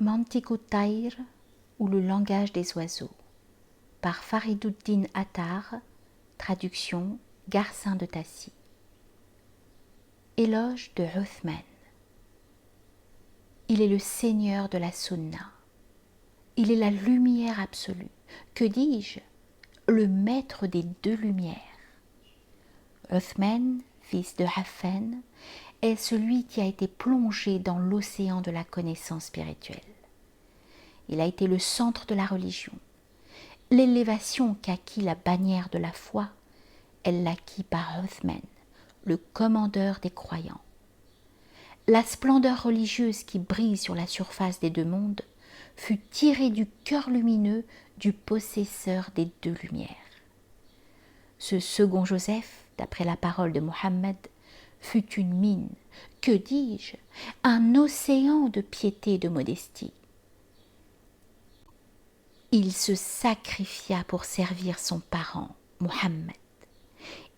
Mantiqut Tayr ou le langage des oiseaux par Fariduddin Attar, traduction Garcin de Tassy. Éloge de Uthman. Il est le seigneur de la Sunna. Il est la lumière absolue. Que dis-je? Le maître des deux lumières. Uthman, fils de Affan, est celui qui a été plongé dans l'océan de la connaissance spirituelle. Il a été le centre de la religion. L'élévation qu'acquit la bannière de la foi, elle l'acquit par Uthman, le commandeur des croyants. La splendeur religieuse qui brille sur la surface des deux mondes fut tirée du cœur lumineux du possesseur des deux lumières. Ce second Joseph, d'après la parole de Mohammed, fut une mine, que dis-je, un océan de piété et de modestie. Il se sacrifia pour servir son parent, Mohammed.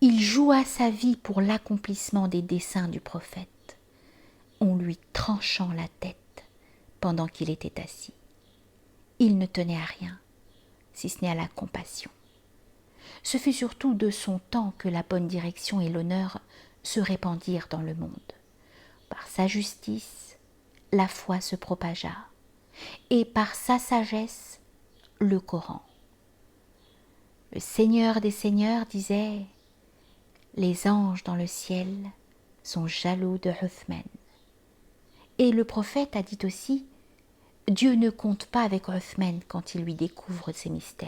Il joua sa vie pour l'accomplissement des desseins du prophète, en lui tranchant la tête pendant qu'il était assis. Il ne tenait à rien, si ce n'est à la compassion. Ce fut surtout de son temps que la bonne direction et l'honneur se répandirent dans le monde. Par sa justice, la foi se propagea, et par sa sagesse, le Coran. Le Seigneur des Seigneurs disait « Les anges dans le ciel sont jaloux de Uthman ». Et le prophète a dit aussi « Dieu ne compte pas avec Uthman quand il lui découvre ses mystères ».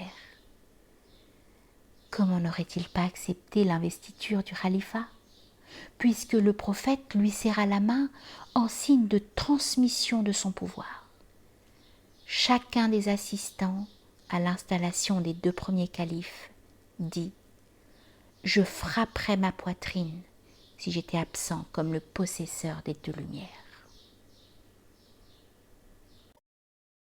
Comment n'aurait-il pas accepté l'investiture du khalifa, puisque le prophète lui serra la main en signe de transmission de son pouvoir. Chacun des assistants à l'installation des deux premiers califes dit « Je frapperais ma poitrine si j'étais absent comme le possesseur des deux lumières ».